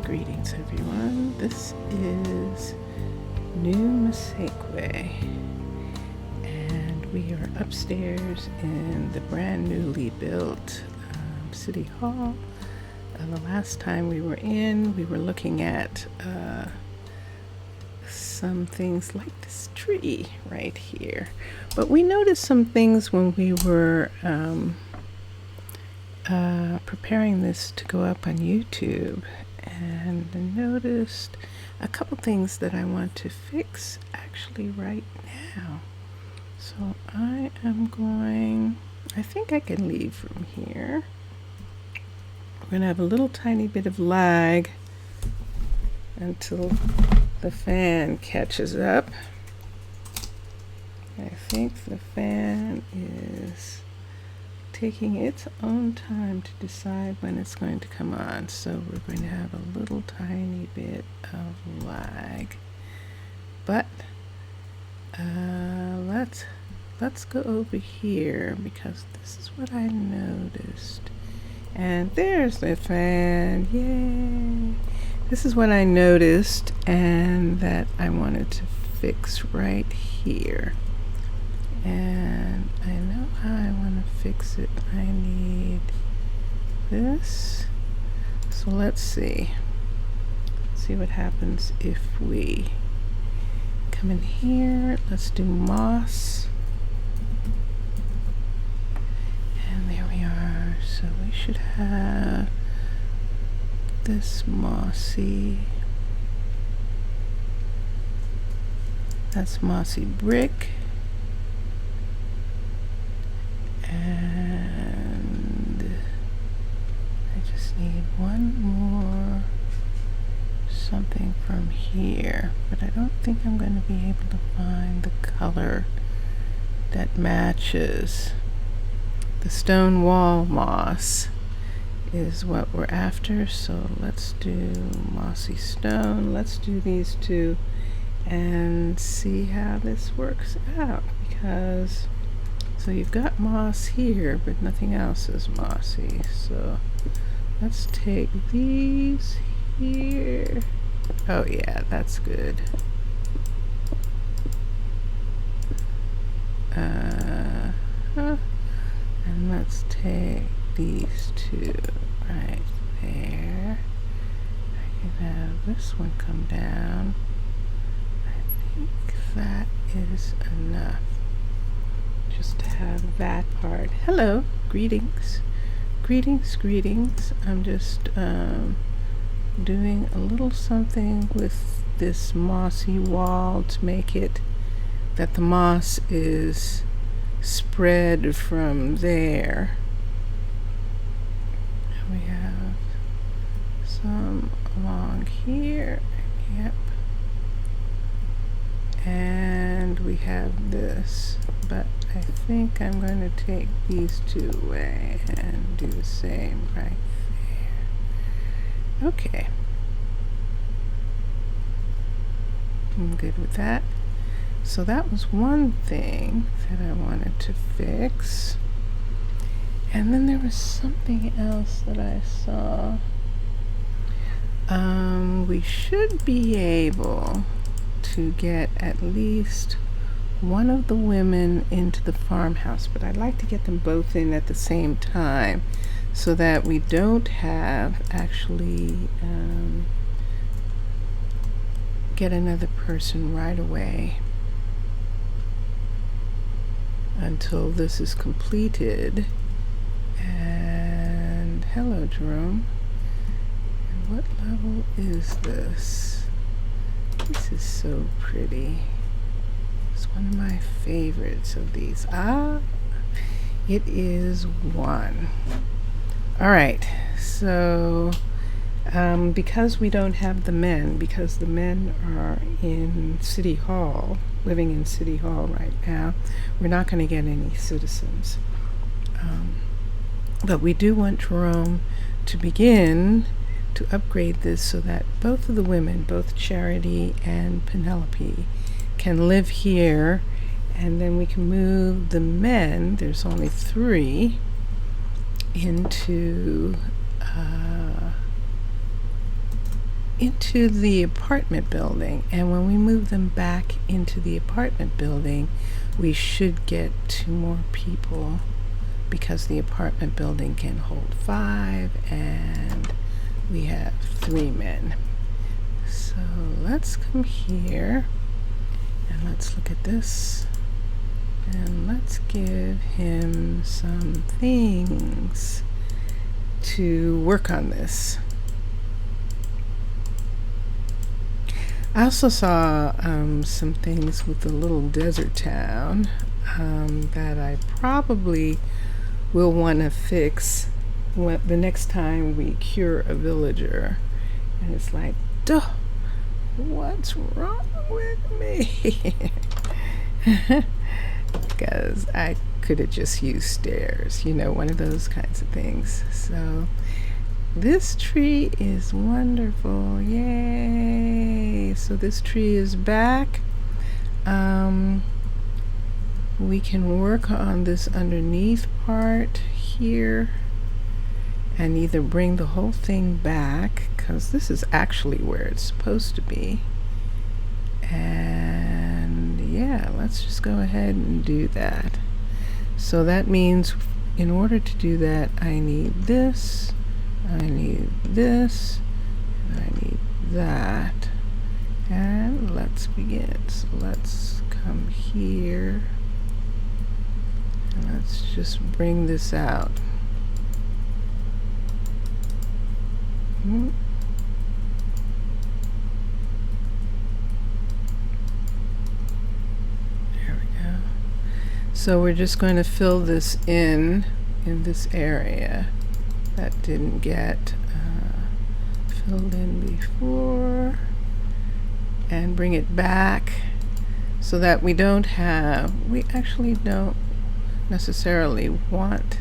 Greetings everyone, this is New Masseque and we are upstairs in the brand newly built City Hall. The last time we were in, we were looking at some things like this tree right here, but we noticed some things when we were preparing this to go up on YouTube, and I noticed a couple things that I want to fix actually right now. So I think I can leave from here. We're gonna have a little tiny bit of lag until the fan catches up. I think the fan is taking its own time to decide when it's going to come on, so we're going to have a little tiny bit of lag, but let's go over here because this is what I noticed. And there's the fan, yay! This is what I noticed and that I wanted to fix right here. And I know how I want to fix it. I need this. So let's see. See what happens if we come in here. Let's do moss. And there we are. So we should have this mossy. That's mossy brick. And I just need one more something from here, but I don't think I'm going to be able to find the color that matches. The stone wall moss is what we're after, so let's do mossy stone. Let's do these two and see how this works out, because so you've got moss here, but nothing else is mossy. So let's take these here. Oh yeah, that's good. And let's take these two right there. I can have this one come down. I think that is enough. Just to have that part. Hello, greetings. Greetings. I'm just doing a little something with this mossy wall to make it that the moss is spread from there. And we have some along here. Yep. And we have this, but I think I'm going to take these two away and do the same right there. Okay. I'm good with that. So that was one thing that I wanted to fix. And then there was something else that I saw. We should be able to get at least one of the women into the farmhouse, but I'd like to get them both in at the same time so that we don't have actually get another person right away until this is completed. And hello, Jerome. And what level is this? This is so pretty. It's one of my favorites of these. It is 1. All right, so because we don't have the men, because the men are in City Hall, living in City Hall right now, we're not going to get any citizens. But we do want Jerome to begin to upgrade this so that both of the women, both Charity and Penelope, can live here, and then we can move the men, there's only 3, into into the apartment building, and when we move them back into the apartment building, we should get 2 more people, because the apartment building can hold 5 and we have 3 men. So let's come here and let's look at this, and let's give him some things to work on this. I also saw some things with the little desert town that I probably will want to fix the next time we cure a villager. And it's like, duh, what's wrong with me? Because I could have just used stairs, one of those kinds of things. So this tree is wonderful. Yay! So this tree is back. We can work on this underneath part here and either bring the whole thing back, because this is actually where it's supposed to be. And yeah, let's just go ahead and do that. So that means in order to do that, I need this, I need this, and I need that. And let's begin. So let's come here and let's just bring this out. There we go. So we're just going to fill this in this area that didn't get filled in before, and bring it back so that we actually don't necessarily want,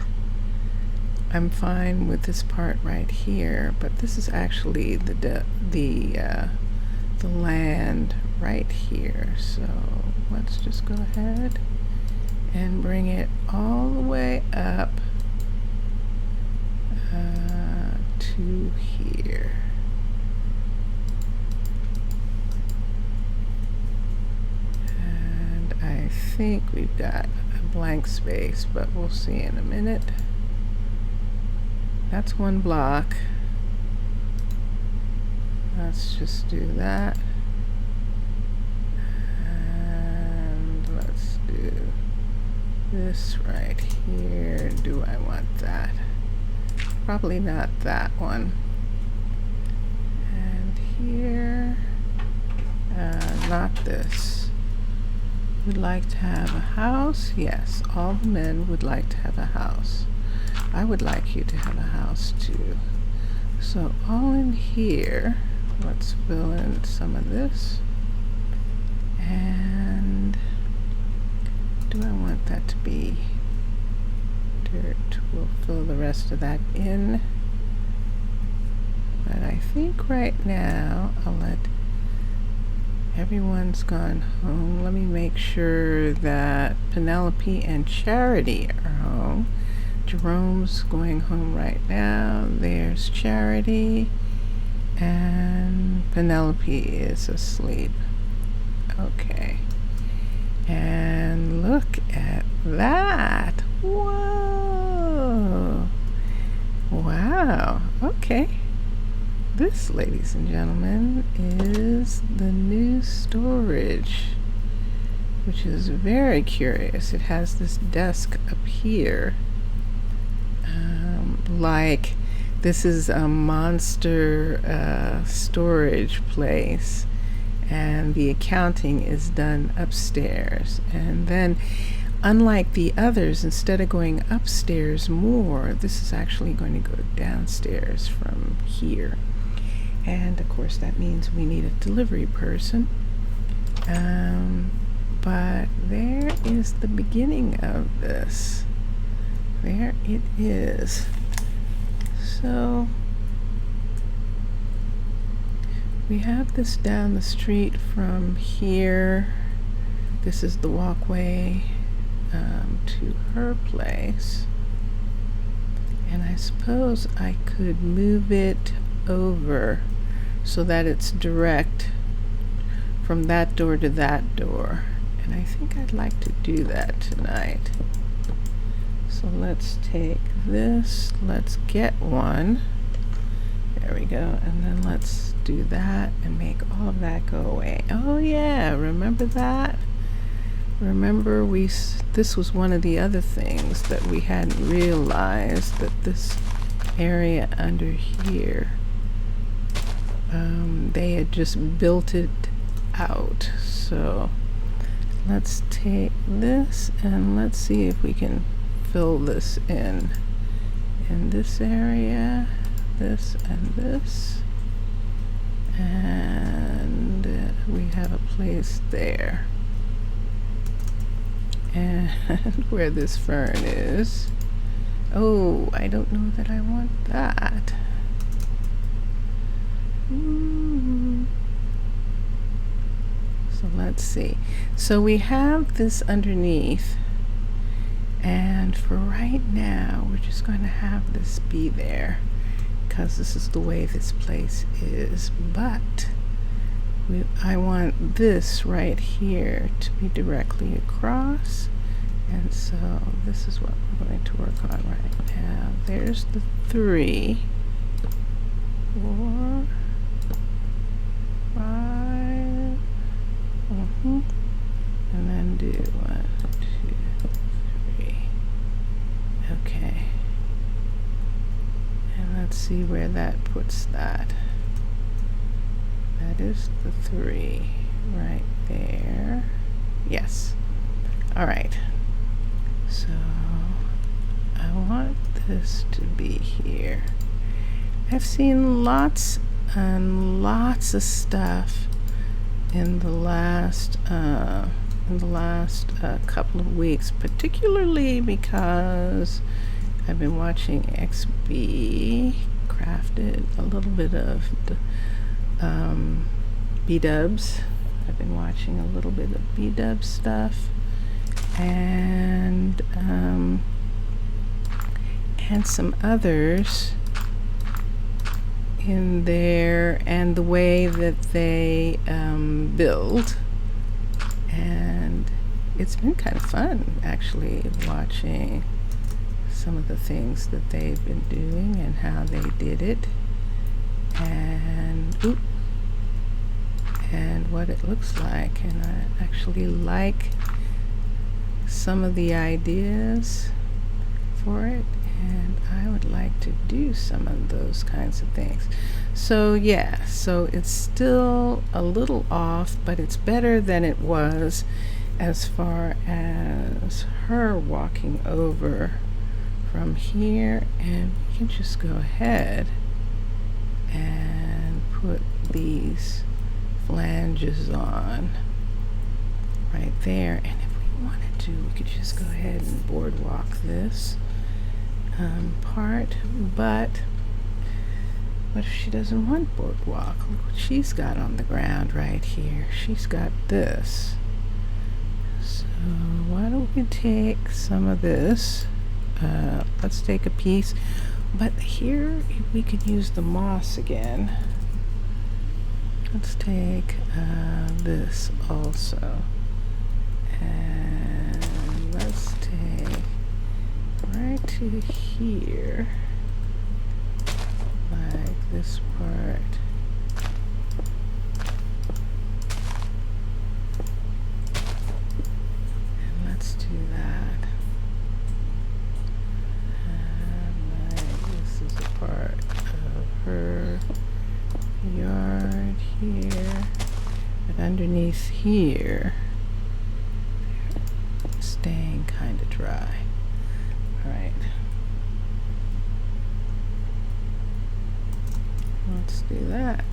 I'm fine with this part right here, but this is actually the land right here. So let's just go ahead and bring it all the way up to here. And I think we've got a blank space, but we'll see in a minute. That's 1 block. Let's just do that. And let's do this right here. Do I want that? Probably not that one. And here, not this. Would like to have a house? Yes, all the men would like to have a house. I would like you to have a house too. So all in here, let's fill in some of this. And do I want that to be dirt? We'll fill the rest of that in. But I think right now I'll let everyone's gone home. Let me make sure that Penelope and Charity are home. Jerome's going home right now. There's Charity. And Penelope is asleep. Okay. And look at that. Whoa. Wow. Okay. This, ladies and gentlemen, is the new storage, which is very curious. It has this desk up here. Like this is a monster storage place, and the accounting is done upstairs. And then, unlike the others, instead of going upstairs more, this is actually going to go downstairs from here. And of course that means we need a delivery person. But there is the beginning of this. There it is. So we have this down the street from here. This is the walkway to her place. And I suppose I could move it over so that it's direct from that door to that door. And I think I'd like to do that tonight. So let's take this, let's get one. There we go. And then let's do that and make all of that go away. Oh yeah, remember that? Remember this was one of the other things that we hadn't realized, that this area under here, they had just built it out. So let's take this and let's see if we can fill this in this area, this and this, and we have a place there. And where this fern is, oh, I don't know that I want that. So let's see. So we have this underneath, and for right now we're just going to have this be there because this is the way this place is. But I want this right here to be directly across, and so this is what we're going to work on right now. There's the 3, 4, 5, and then do 1, 2, 3. Okay, and let's see where that puts that. That is the 3 right there. Yes. All right. So I want this to be here. I've seen lots and lots of stuff in the last couple of weeks, particularly because I've been watching XB crafted a little bit of B-dubs. I've been watching a little bit of B-dub stuff, and some others in there, and the way that they build, and it's been kind of fun actually watching some of the things that they've been doing and how they did it, and what it looks like. And I actually like some of the ideas for it, and I would like to do some of those kinds of things. So yeah, so it's still a little off, but it's better than it was as far as her walking over from here. And we can just go ahead and put these flanges on right there. And if we wanted to, we could just go ahead and boardwalk this part. But what if she doesn't want boardwalk? Look what she's got on the ground right here. She's got this. So why don't we take some of this? Let's take a piece. But here we could use the moss again. Let's take this also. And let's take right to here, like this part. And let's do that. And like this is a part of her yard here, but underneath here it's staying kind of dry. All right, let's do that.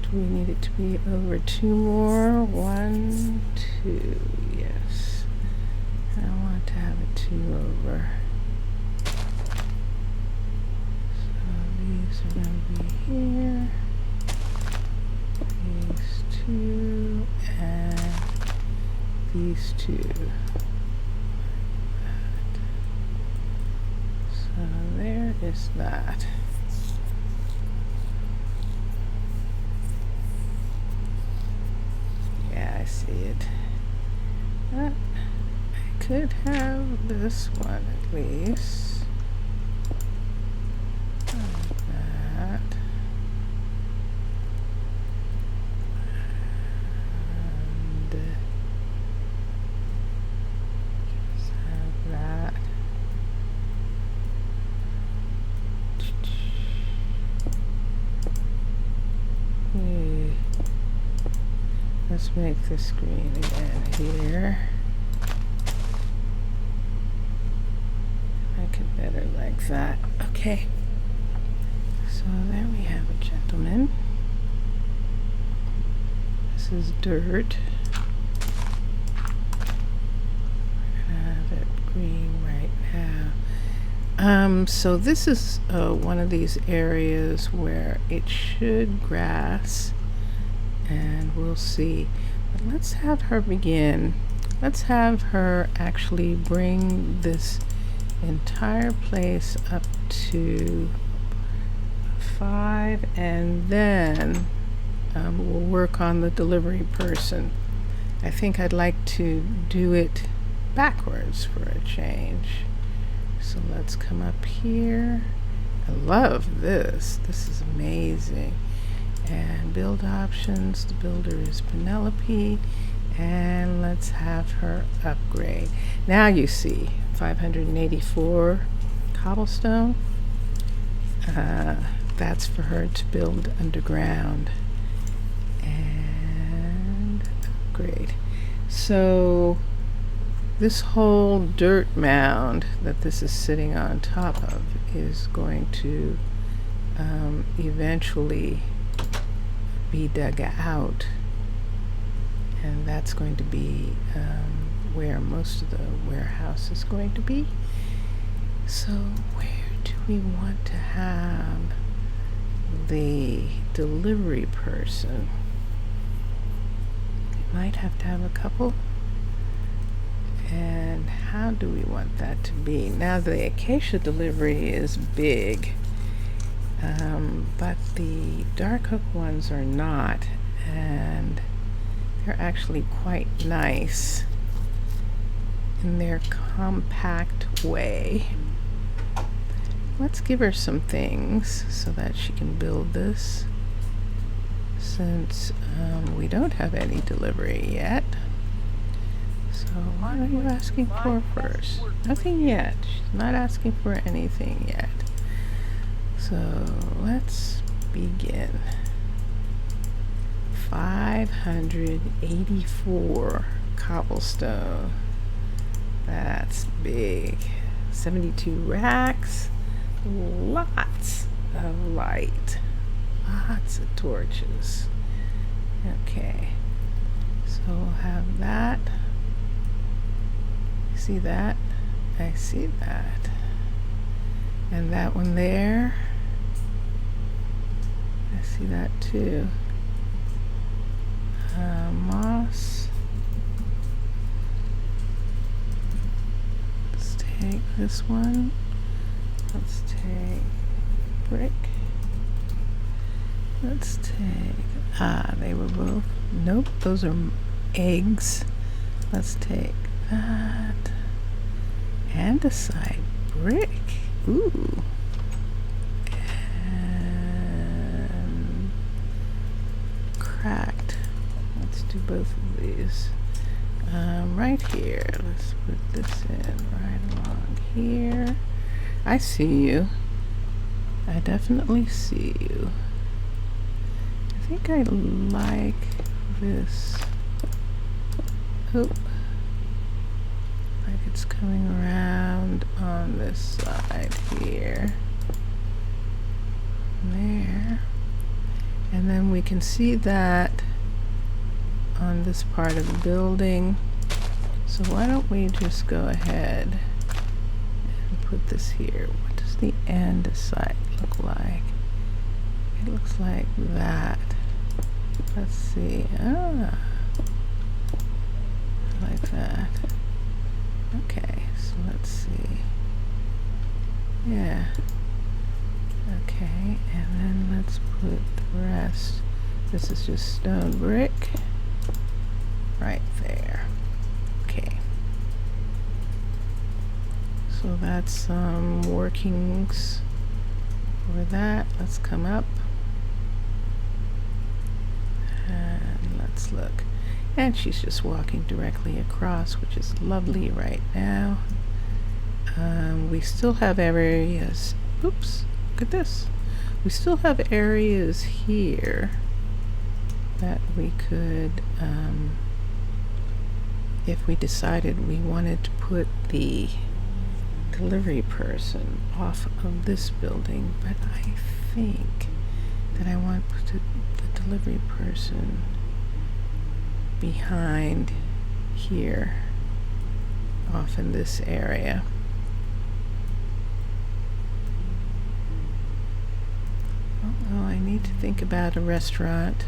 Do we need it to be over 2 more? 1, 2, yes. I want to have it 2 over. These are going to be here, these 2, and these 2. So there is that. I see it. I could have this one at least. Like that. And just have that. Let's make this green again here. I could better like that. Okay. So there we have a gentleman. This is dirt. We're gonna have it green right now. So this is one of these areas where it should grass, and we'll see. But let's have her begin. Let's have her actually bring this entire place up to 5, and then we'll work on the delivery person. I think I'd like to do it backwards for a change. So let's come up here. I love this. This is amazing. And build options. The builder is Penelope. And let's have her upgrade. Now you see 584 cobblestone. That's for her to build underground. And upgrade. So this whole dirt mound that this is sitting on top of is going to eventually be dug out, and that's going to be where most of the warehouse is going to be. So where do we want to have the delivery person? We might have to have a couple. And how do we want that to be? Now the acacia delivery is big, but the dark oak ones are not, and they're actually quite nice in their compact way. Let's give her some things so that she can build this, since we don't have any delivery yet. So what are you asking for first? Nothing yet. She's not asking for anything yet. So let's begin. 584 cobblestone. That's big. 72 racks. Lots of light. Lots of torches. Okay. So we'll have that. See that? I see that. And that one there. I see that too. Moss. Let's take this one. Let's take brick. Let's take, they were both, nope, those are eggs. Let's take that. And a side brick. Ooh. And cracked. Let's do both of these. Right here. Let's put this in right along here. I see you. I definitely see you. I think I like this. Oop. Like it's coming around on this side here. There. And then we can see that on this part of the building. So why don't we just go ahead and put this here. What does the end side look like? It looks like that. Let's see. Ah, like that. Okay, so let's see. Yeah. Okay, and then let's put the rest. This is just stone brick. right there. Okay. So that's some workings for that. Let's come up and let's look. And she's just walking directly across, which is lovely right now. We still have areas. Oops, look at this. We still have areas here that we could, if we decided we wanted to put the delivery person off of this building, but I think that I want to put the delivery person behind here, off in this area. Oh, I need to think about a restaurant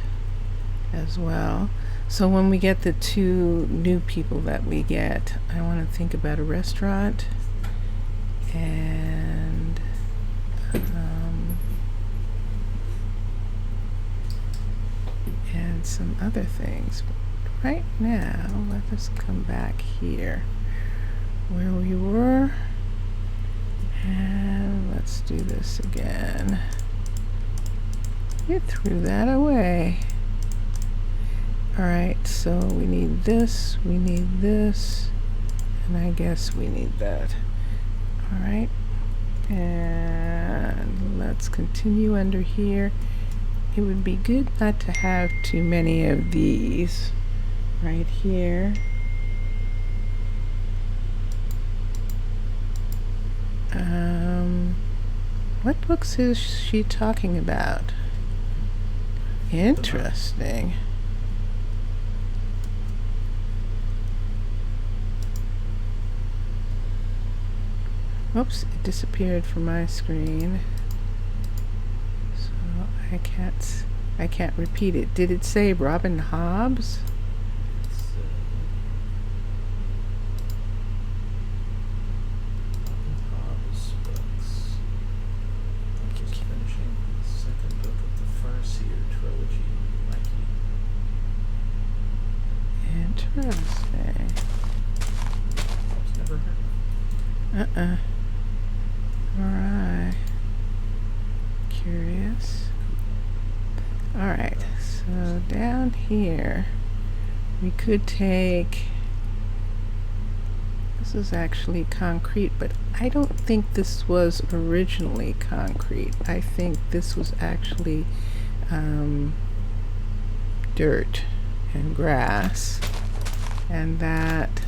as well. So when we get the 2 new people that we get, I want to think about a restaurant and some other things. But right now, let us come back here where we were, and let's do this again. You threw that away. Alright, so we need this, and I guess we need that. Alright, and let's continue under here. It would be good not to have too many of these right here. What books is she talking about? Interesting. Oops, it disappeared from my screen. So I can't repeat it. Did it say Robin Hobbs? Hobbs books. I'm just finishing the 2nd book of the Farseer trilogy. Interesting. I've never heard of it. Alright. Curious. Alright, so down here we could take, this is actually concrete, but I don't think this was originally concrete. I think this was actually dirt and grass, and that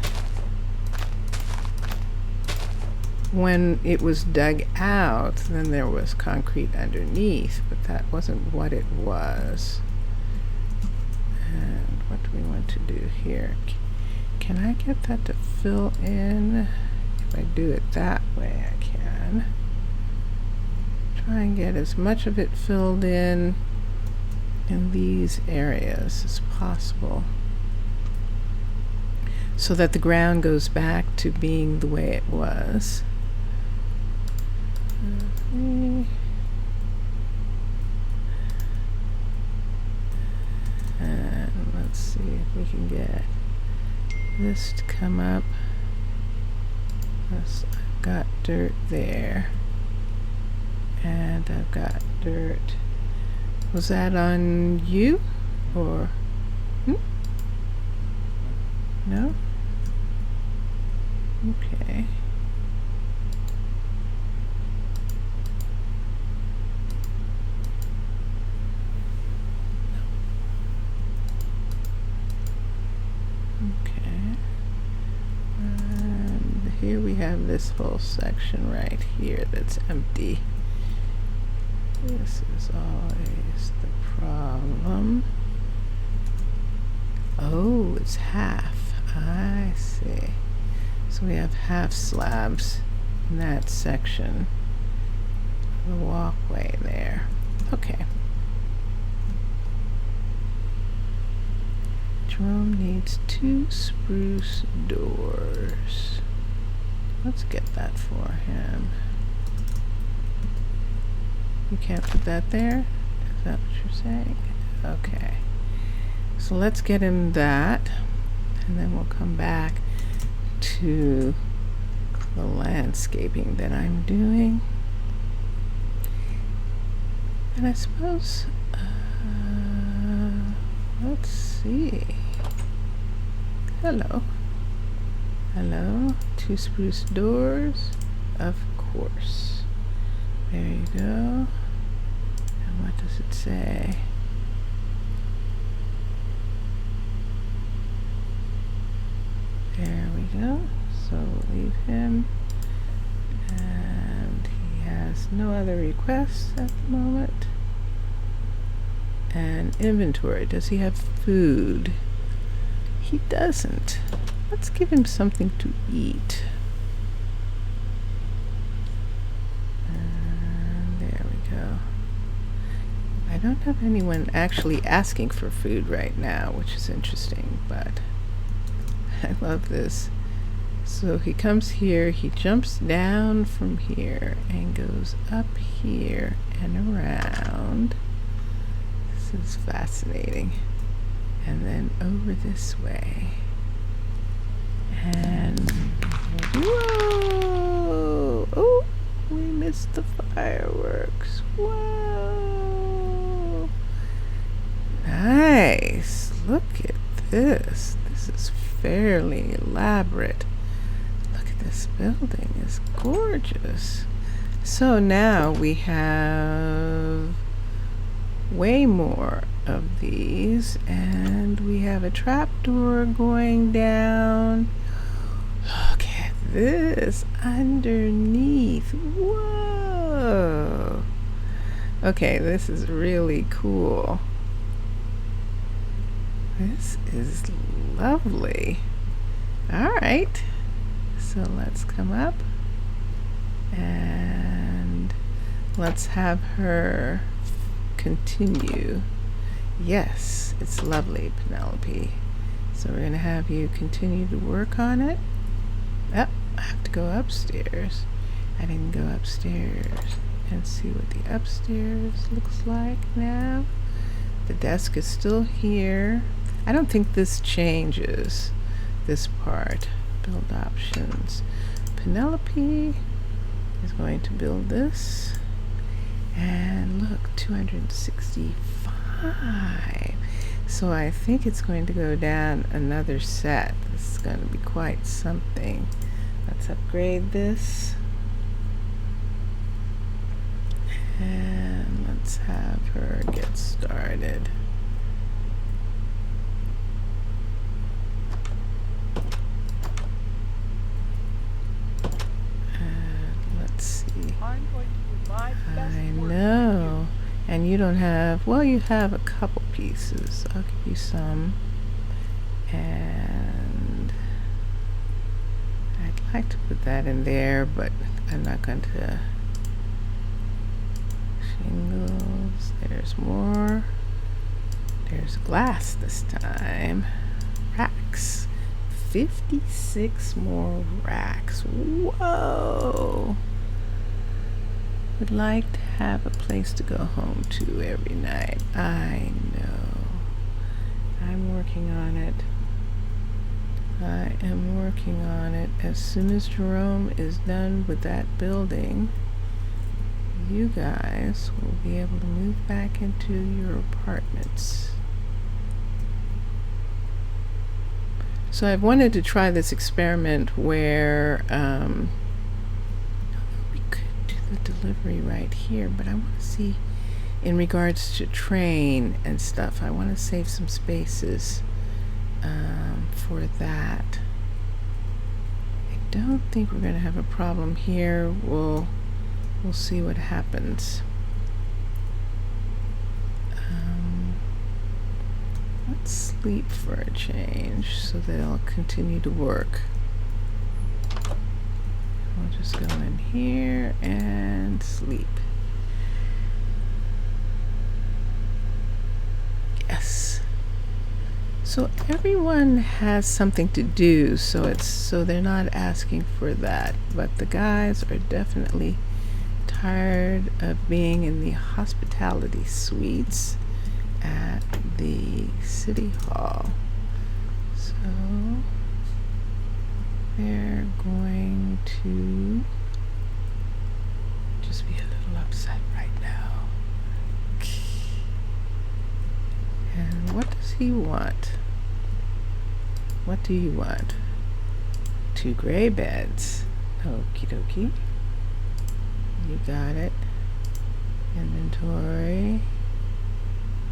when it was dug out, then there was concrete underneath, but that wasn't what it was. And what do we want to do here? Can I get that to fill in? If I do it that way, I can. Try and get as much of it filled in these areas as possible, so that the ground goes back to being the way it was. And let's see if we can get this to come up. Yes, I've got dirt there, and I've got dirt. Was that on you, or no? Okay. Okay. And here we have this whole section right here that's empty. This is always the problem. Oh, it's half. I see. So we have half slabs in that section. The walkway there. Okay. Jerome needs 2 spruce doors. Let's get that for him. You can't put that there? Is that what you're saying? Okay. So let's get him that. and then we'll come back to the landscaping that I'm doing. And I suppose, let's see. Hello. Hello. 2 spruce doors. Of course. There you go. And what does it say? There we go. So we'll leave him. And he has no other requests at the moment. And inventory. Does he have food? He doesn't. Let's give him something to eat. And there we go. I don't have anyone actually asking for food right now, which is interesting, but I love this. So he comes here, he jumps down from here and goes up here and around. This is fascinating. And then over this way. And whoa! Oh, we missed the fireworks. Whoa! Nice. Look at this. This is fairly elaborate. Look at this building. It's gorgeous. So now we have way more of these, and we have a trapdoor going down. Look at this underneath. Whoa! Okay, this is really cool. This is lovely. All right, so let's come up and let's have her continue. Yes, it's lovely, Penelope. So we're going to have you continue to work on it. Oh, I have to go upstairs. I didn't go upstairs and see what the upstairs looks like now. The desk is still here. I don't think this changes, this part. Build options. Penelope is going to build this. And look, 265. So I think it's going to go down another set. This is going to be quite something. Let's upgrade this. And let's have her get started. And let's see. I'm going to do my best I work know. And you don't have, well, you have a couple pieces. I'll give you some. And I'd like to put that in there, but I'm not going to. Shingles. There's more. There's glass this time. Racks. 56 more racks. Whoa! Would like to have a place to go home to every night. I know. I'm working on it. I am working on it. As soon as Jerome is done with that building, you guys will be able to move back into your apartments. So I've wanted to try this experiment where we could do the delivery right here, but I want to see in regards to train and stuff. I want to save some spaces for that. I don't think we're going to have a problem here. We'll see what happens. Let's sleep for a change so they'll continue to work. We'll just go in here and sleep. Yes. So everyone has something to do, so they're not asking for that. But the guys are definitely tired of being in the hospitality suites at the city hall. So to just be a little upset right now. And what does he want? What do you want? 2 gray beds. Okie dokie. You got it. Inventory.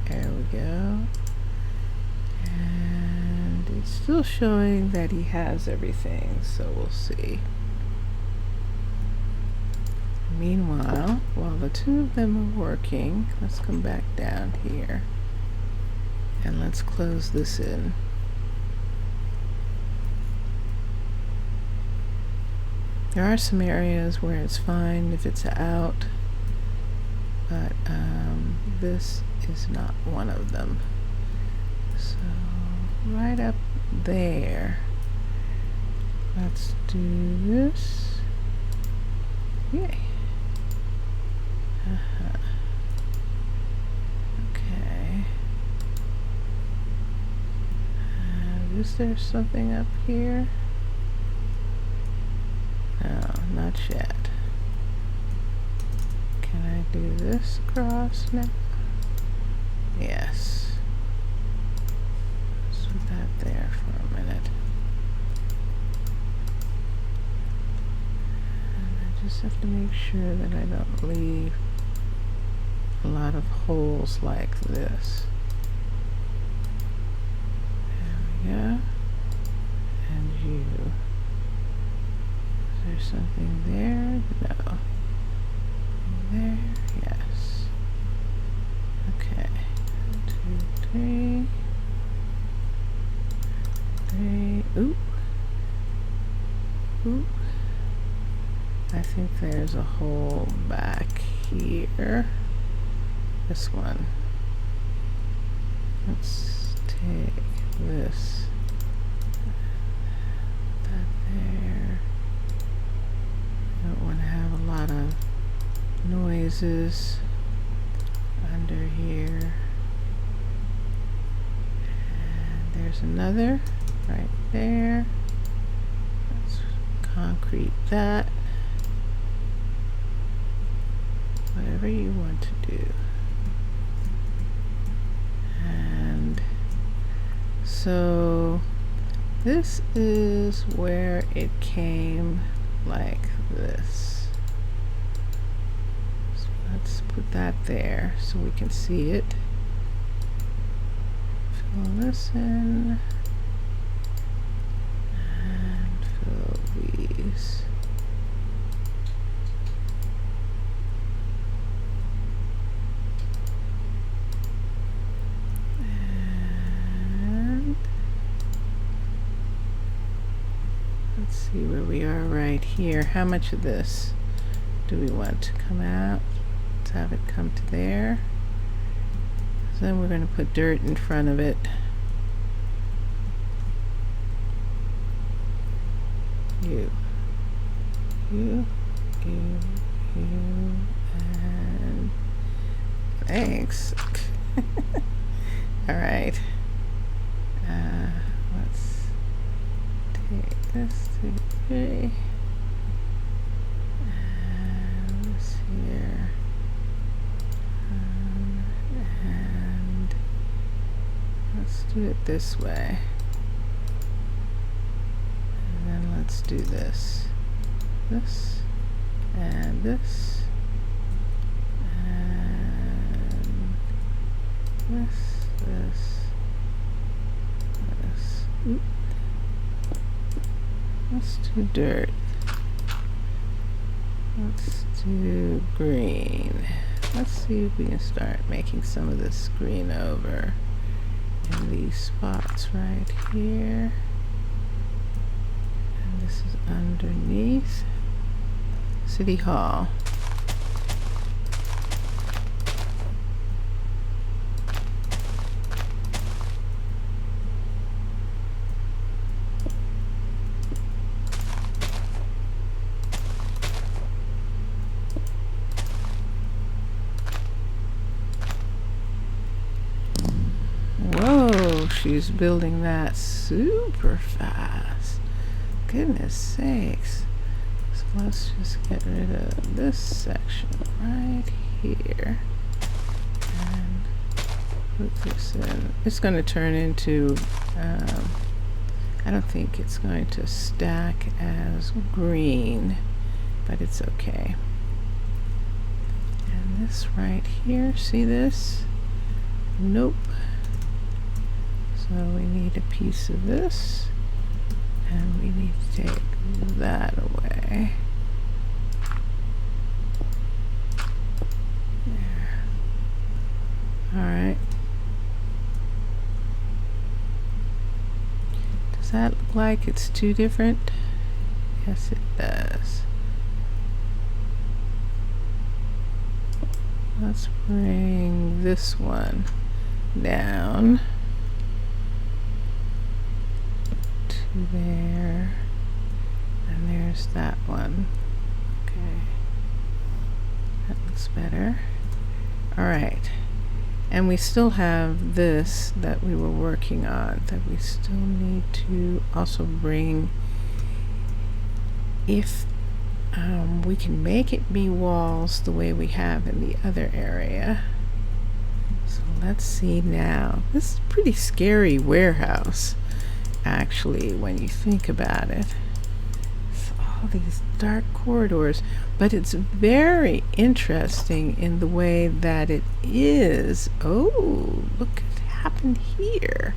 There we go. And it's still showing that he has everything, so we'll see. Meanwhile, while the 2 of them are working, let's come back down here. And let's close this in. There are some areas where it's fine if it's out, but this is not one of them. So right up there, let's do this. Yay. Okay. Is there something up here? No, not yet. Can I do this across now? Yes. Let's put that there for a minute. And I just have to make sure that I don't leave a lot of holes like this. There we go. And you. Is there something there? No. There? Yes. Okay. 1, 2, 3. 3. Oop. Oop. I think there's a hole back here. This one. Let's take this. Put that there. Don't want to have a lot of noises under here. And there's another right there. Let's concrete that. Whatever you want to do. And so this is where it came like this. So let's put that there so we can see it. Fill this in and fill these. And let's see where we are right here. How much of this do we want to come out? Let's have it come to there. So then we're going to put dirt in front of it. You, and thanks. All right. Let's take this 2, 3. And this here. And let's do it this way. And then let's do this. This and this. And this. Oop. Let's do dirt. Let's do green. Let's see if we can start making some of this green over in these spots right here. And this is underneath City Hall. Whoa, she's building that super fast. Goodness sakes. let's just get rid of this section right here and put this in. It's going to turn into, I don't think it's going to stack as green, but it's okay. And this right here, see this? Nope. So we need a piece of this, and we need to take that away. There. All right. Does that look like it's two different? Yes, it does. Let's bring this one down to there, and there's that one. Okay, that looks better. All right, and we still have this that we were working on that we still need to also bring. If we can make it be walls the way we have in the other area. So let's see now. This is a pretty scary warehouse, actually, when you think about it. It's all these dark corridors, but it's very interesting in the way that it is. Oh, look what happened here.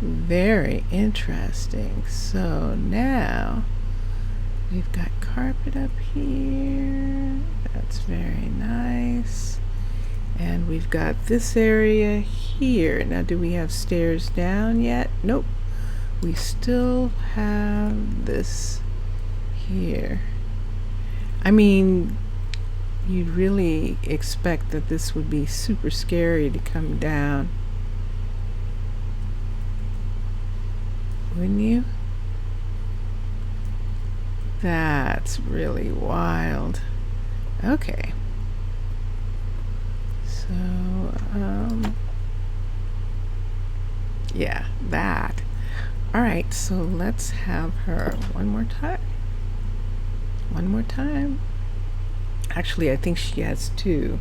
Very interesting. So now we've got carpet up here. That's very nice. And we've got this area here. Now, do we have stairs down yet? Nope. We still have this here. I mean, you'd really expect that this would be super scary to come down, wouldn't you? That's really wild. Okay. So, yeah, that. All right, so let's have her one more time. One more time. Actually, I think she has 2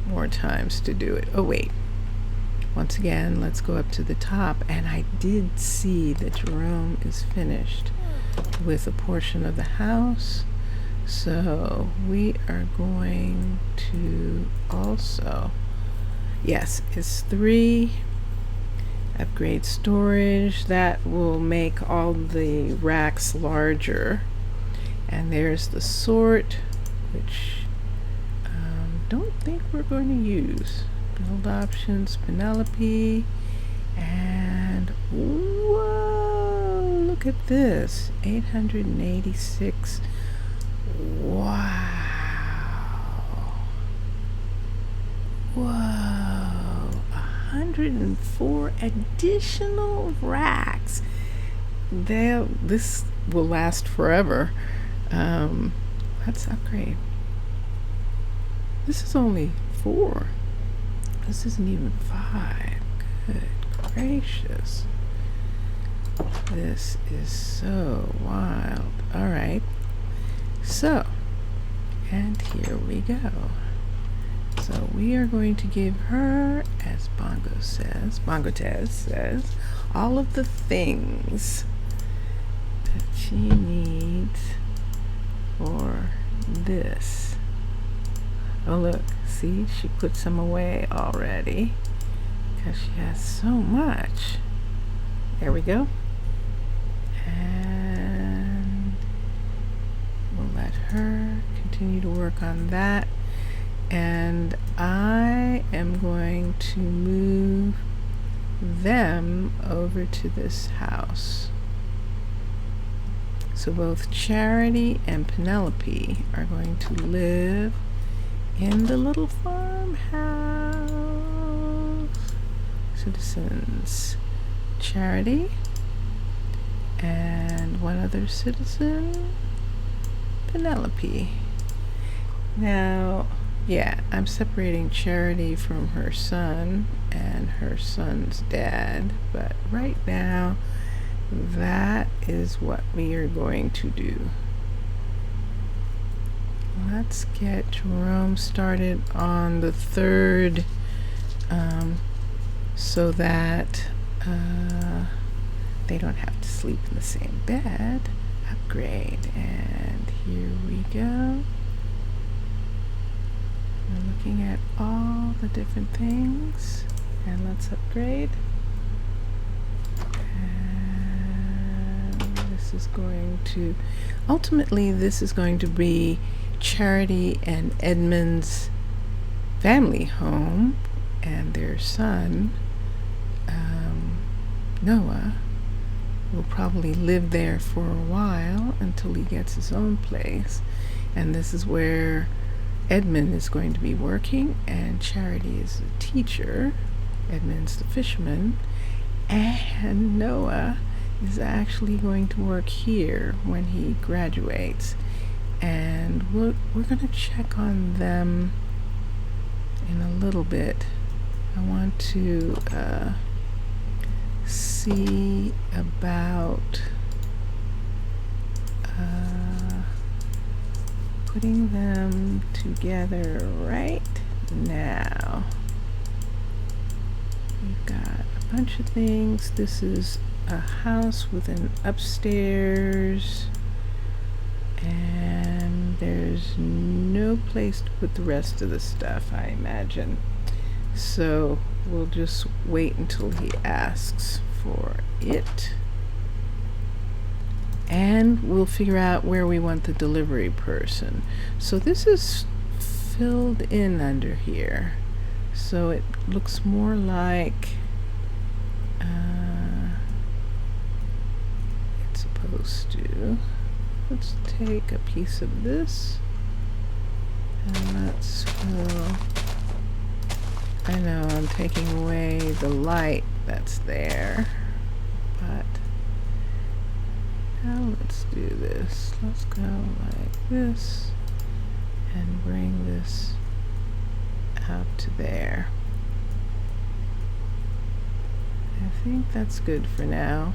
more times to do it. Oh, wait. Once again, let's go up to the top, and I did see that Jerome is finished with a portion of the house, so we are going to also, yes, it's 3 upgrade storage. That will make all the racks larger, and there's the sort, which don't think we're going to use. Build options, Penelope, and whoa, look at this, 886. Wow. Whoa, 104 additional racks. This will last forever. Let's upgrade. This is only 4. This isn't even 5. Good gracious. This is so wild. All right. So, and here we go. So we are going to give her, as Bongo Tez says, all of the things that she needs for this. Oh look, see, she put some away already because she has so much. There we go. And we'll let her continue to work on that. And I am going to move them over to this house. So both Charity and Penelope are going to live in the little farmhouse. Citizens, Charity, and one other citizen, Penelope. Now, yeah, I'm separating Charity from her son and her son's dad, but right now, that is what we are going to do. let's get Jerome started on the third, so that they don't have to sleep in the same bed. Upgrade, and here we go. We're looking at all the different things, and let's upgrade. And this is going to, ultimately this is going to be Charity and Edmund's family home, and their son, Noah, will probably live there for a while until he gets his own place. And this is where Edmund is going to be working, and Charity is the teacher, Edmund's the fisherman, and Noah is actually going to work here when he graduates. And we're going to check on them in a little bit. I want to see about putting them together right now. We've got a bunch of things. This is a house with an upstairs, and there's no place to put the rest of the stuff, I imagine. So we'll just wait until he asks for it, and we'll figure out where we want the delivery person. So this is filled in under here, so it looks more like it's supposed to. Let's take a piece of this, and let's fill. I know I'm taking away the light that's there, but now let's do this. Let's go like this and bring this out to there. I think that's good for now.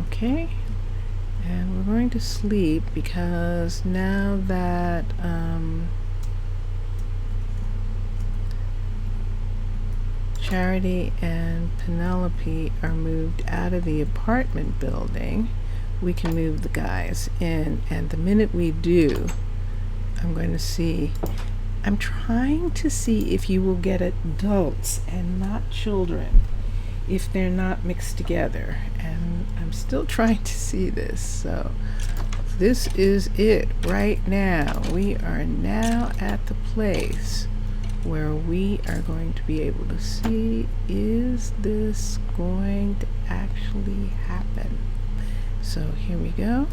Okay, and we're going to sleep because now that Charity and Penelope are moved out of the apartment building, we can move the guys in, and the minute we do, I'm going to see, I'm trying to see if you will get adults and not children, if they're not mixed together, and I'm still trying to see this. So this is it right now. We are now at the place where we are going to be able to see, is this going to actually happen? So here we go.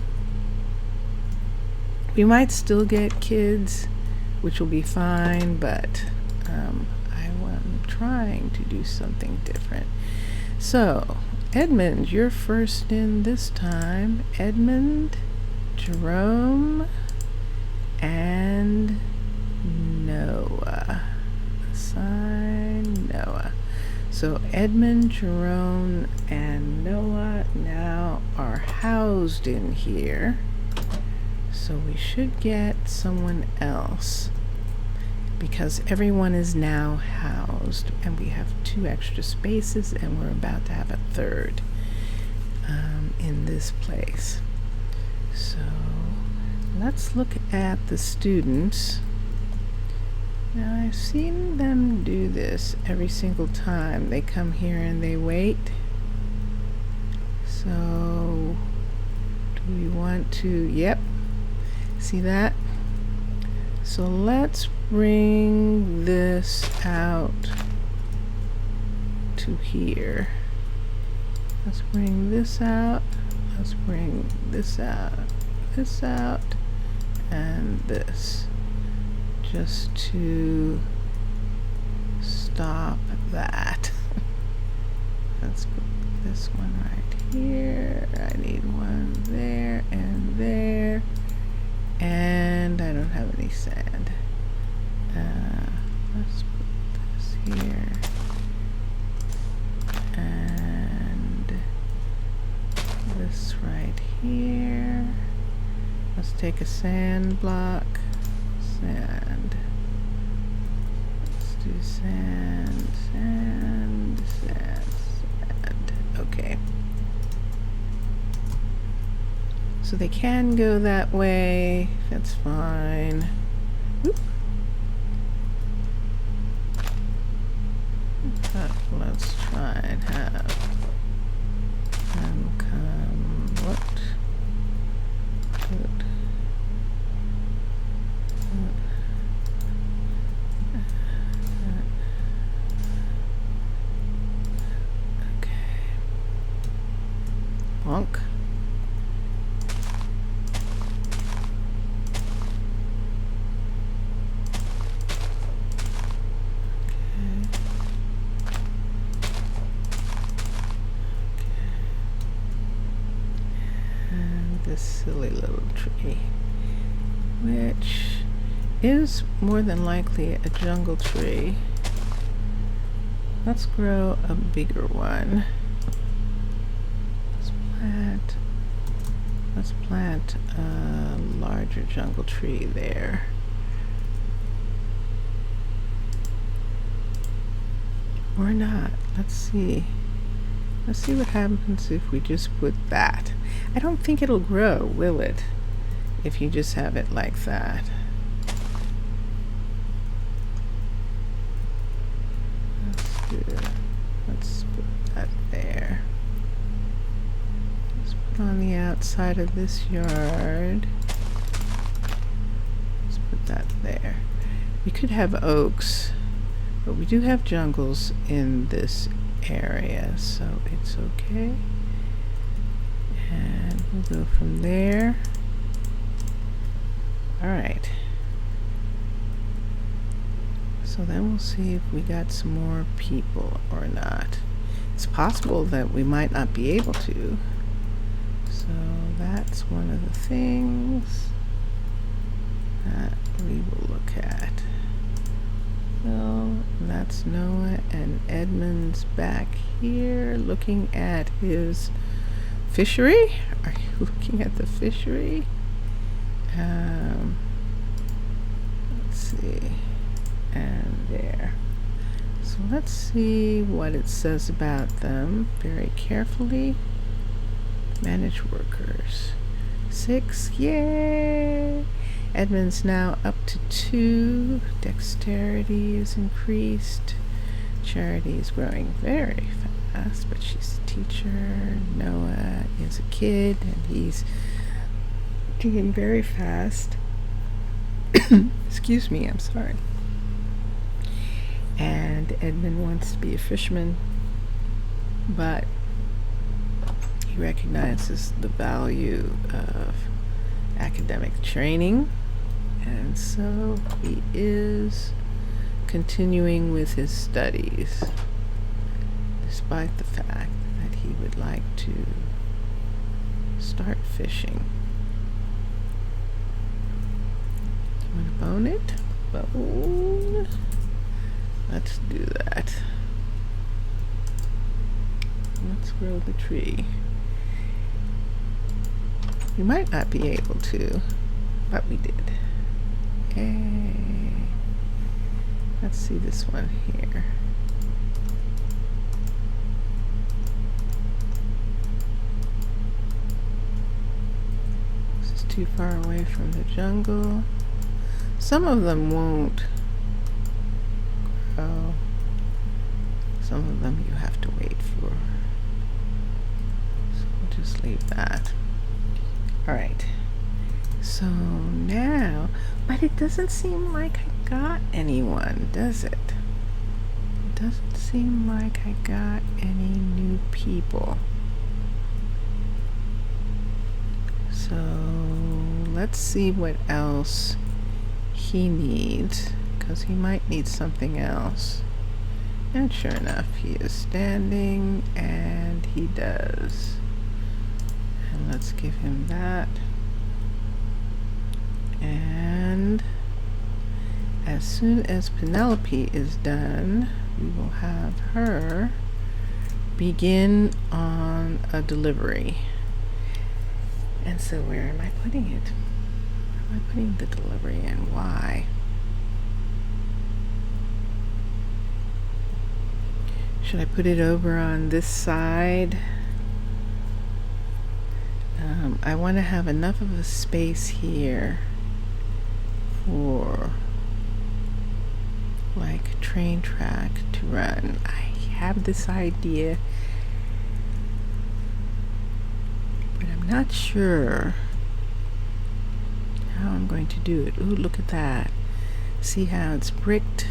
We might still get kids, which will be fine, but I'm trying to do something different. So Edmund, you're first in this time. Edmund, Jerome, and Noah. Assign Noah. So Edmund, Jerome, and Noah now are housed in here. So we should get someone else, because everyone is now housed, and we have 2 extra spaces, and we're about to have a third in this place. So let's look at the students. Now I've seen them do this every single time. They come here and they wait. So do we want to, yep, see that? So let's bring this out to here. Let's bring this out. Let's bring this out, and this. Just to stop that. Let's put this one right here. I need one there and there. And I don't have any sand. Let's put this here. And this right here. Let's take a sand block. Sand. Let's do sand, sand, sand, sand. Okay. So they can go that way. That's fine. Oop. Let's try and have them come. What? Good. Okay. Bonk. This silly little tree, which is more than likely a jungle tree. Let's grow a bigger one. Let's plant a larger jungle tree there. Or not. Let's see. Let's see what happens if we just put that. I don't think it'll grow, will it? If you just have it like that. Let's put that there. Let's put on the outside of this yard. Let's put that there. We could have oaks, but we do have jungles in this area, so it's okay. And we'll go from there. Alright. So then we'll see if we got some more people or not. It's possible that we might not be able to. So that's one of the things that we will look at. So that's Noah, and Edmund's back here looking at his fishery. Are you looking at the fishery? Let's see. And there. So let's see what it says about them very carefully. Manage workers. 6, yay! Edmund's now up to 2. Dexterity is increased. Charity is growing very fast, but she's a teacher. Noah is a kid, and he's doing very fast. Excuse me, I'm sorry. And Edmund wants to be a fisherman, but he recognizes the value of academic training, and so he is continuing with his studies, despite the fact that he would like to start fishing. Do you want to bone it? Bone. Let's do that. Let's grow the tree. We might not be able to, but we did. Yay. Let's see this one here. This is too far away from the jungle. Some of them won't grow. Some of them you have to wait for. So we'll just leave that. Alright, so now, but it doesn't seem like I got anyone, does it? It doesn't seem like I got any new people. So let's see what else he needs, because he might need something else. And sure enough, he is standing, and he does. And let's give him that. And as soon as Penelope is done, we will have her begin on a delivery. And so where am I putting it? am I putting the delivery in? Why? Should I put it over on this side? I want to have enough of a space here for like a train track to run. I have this idea, but I'm not sure how I'm going to do it. Ooh, look at that. See how it's bricked?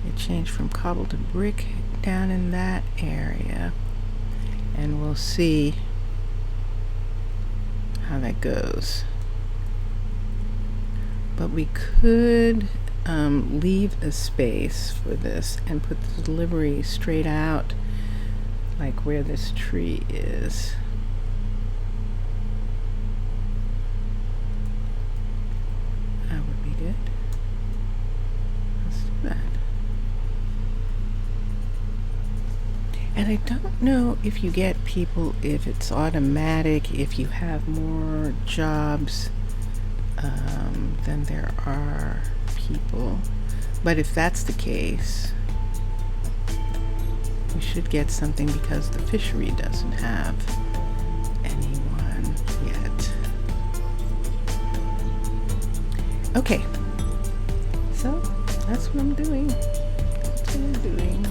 It changed from cobble to brick down in that area, and we'll see how that goes. But we could leave a space for this and put the delivery straight out, like where this tree is. That would be good. Let's do that. And I don't know if you get people, if it's automatic, if you have more jobs than there are people. But if that's the case, we should get something because the fishery doesn't have anyone yet. Okay, so that's what I'm doing. That's what I'm doing.